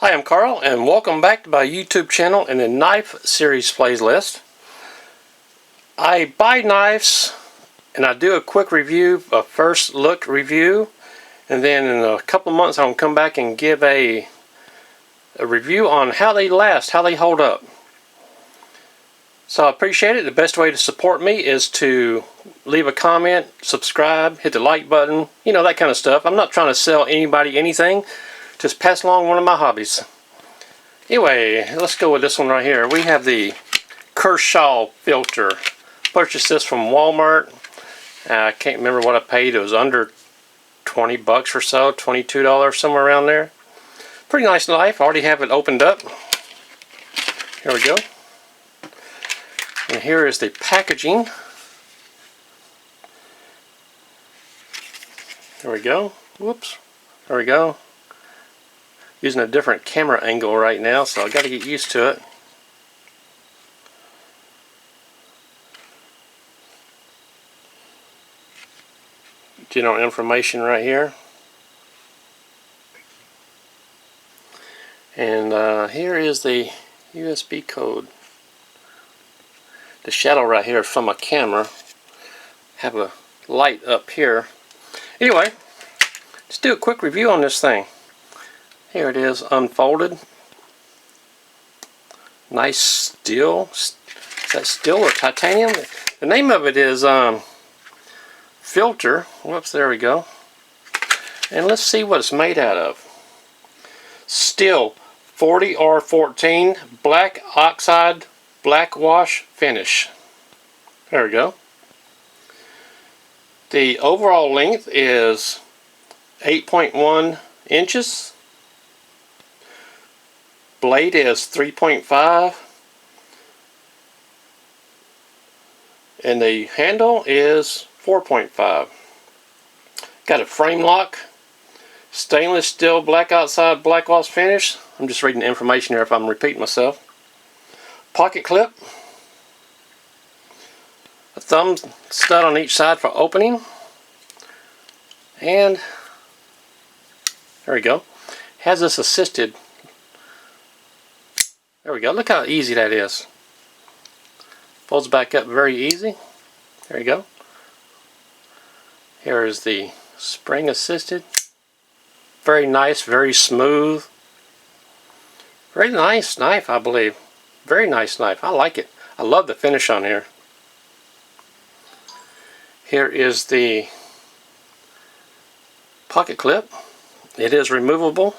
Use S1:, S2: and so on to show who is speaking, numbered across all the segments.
S1: Hi, I'm Carl, and welcome back to my YouTube channel in the knife series playlist. I buy knives and I do a quick review, a first look review, and then in a couple of months I'll come back and give a review on how they last, how they hold up. So I appreciate it. The best way to support me is to leave a comment, subscribe, hit the like button, you know, that kind of stuff. I'm not trying to sell anybody anything. Just pass along one of my hobbies. Anyway, let's go with this one right here. We have the Kershaw filter. Purchased this from Walmart. I can't remember what I paid. It was under 20 bucks or so, $22, somewhere around there. Pretty nice knife. I already have it opened up. Here we go. And here is the packaging. There we go. Whoops. There we go. Using a different camera angle right now, so I got to get used to it. General information right here. And here is the USB code. The shadow right here is from a camera. Have a light up here. Anyway, let's do a quick review on this thing. Here it is, unfolded. Nice steel. Is that steel or titanium? The name of it is Filter. Whoops, there we go. And let's see what it's made out of. Steel 40R14 black oxide blackwash finish. There we go. The overall length is 8.1 inches. Blade is 3.5, and the handle is 4.5. Got a frame lock, stainless steel black outside blackwash finish. I'm just reading the information here if I'm repeating myself. Pocket clip, a thumb stud on each side for opening, and there we go. Has this assisted. There we go. Look how easy that is. Folds back up very easy. There you go. Here is the spring assisted. Very nice, very smooth. Very nice knife, I believe. Very nice knife. I like it. I love the finish on here. Here is the pocket clip. It is removable.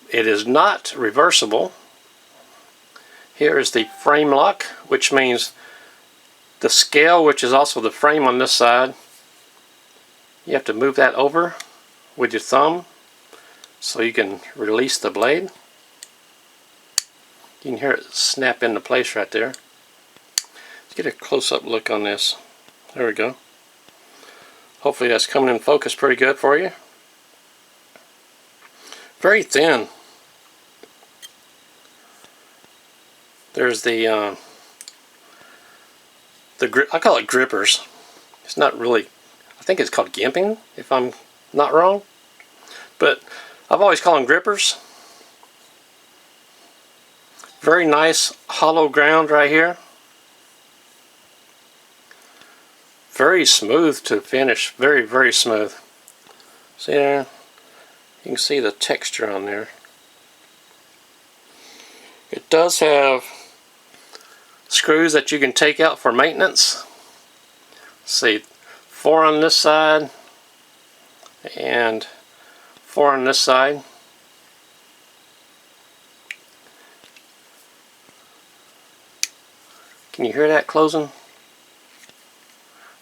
S1: It is not reversible. Here is the frame lock, which means the scale, which is also the frame on this side, you have to move that over with your thumb so you can release the blade. You can hear it snap into place right there. Let's get a close-up look on this. There we go. Hopefully that's coming in focus pretty good for you. Very thin. There's the grip. I call it grippers. It's not really. I think it's called gimping, if I'm not wrong. But I've always called them grippers. Very nice hollow ground right here. Very smooth to finish. Very, very smooth. See there? You can see the texture on there. It does have screws that you can take out for maintenance. Let's see, 4 on this side and 4 on this side. Can you hear that closing?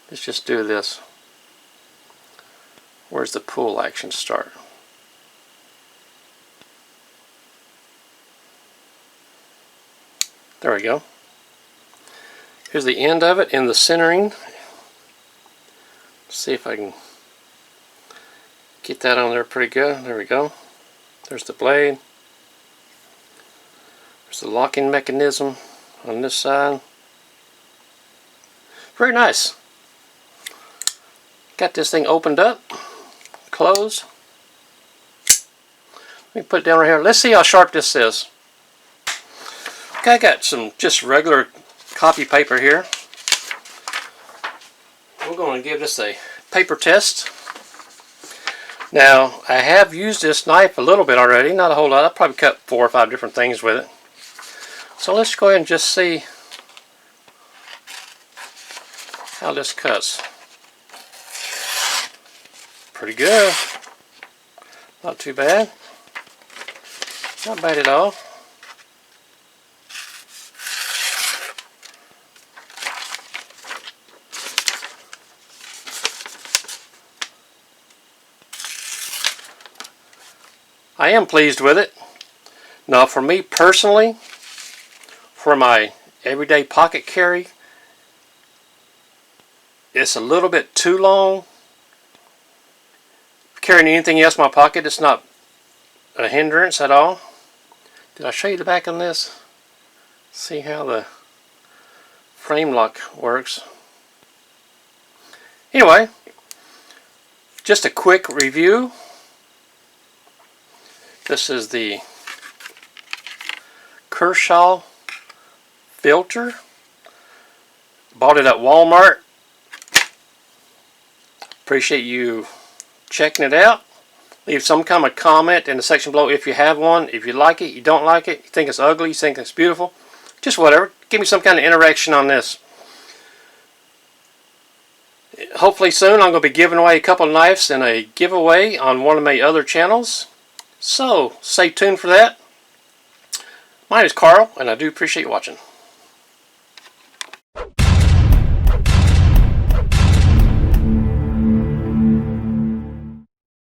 S1: Let's just do this. Where's the pull action start? There we go. Here's the end of it in the centering. Let's see if I can get that on there pretty good. There we go. There's the blade. There's the locking mechanism on this side. Very nice. Got this thing opened up, closed. Let me put it down right here. Let's see how sharp this is. Okay, I got some just regular copy paper here. We're going to give this a paper test. Now, I have used this knife a little bit already, not a whole lot. I probably cut 4 or 5 different things with it. So let's go ahead and just see how this cuts. Pretty good. Not too bad. Not bad at all. I am pleased with it. Now for me personally, for my everyday pocket carry, it's a little bit too long. Carrying anything else in my pocket, it's not a hindrance at all. Did I show you the back on this? See how the frame lock works. Anyway, just a quick review. This is the Kershaw filter. Bought it at Walmart. Appreciate you checking it out. Leave some kind of comment in the section below if you have one. If you like it, you don't like it, you think it's ugly, you think it's beautiful, just whatever. Give me some kind of interaction on this. Hopefully soon I'm going to be giving away a couple of knives in a giveaway on one of my other channels. So stay tuned for that. My name is Carl, and I do appreciate you watching.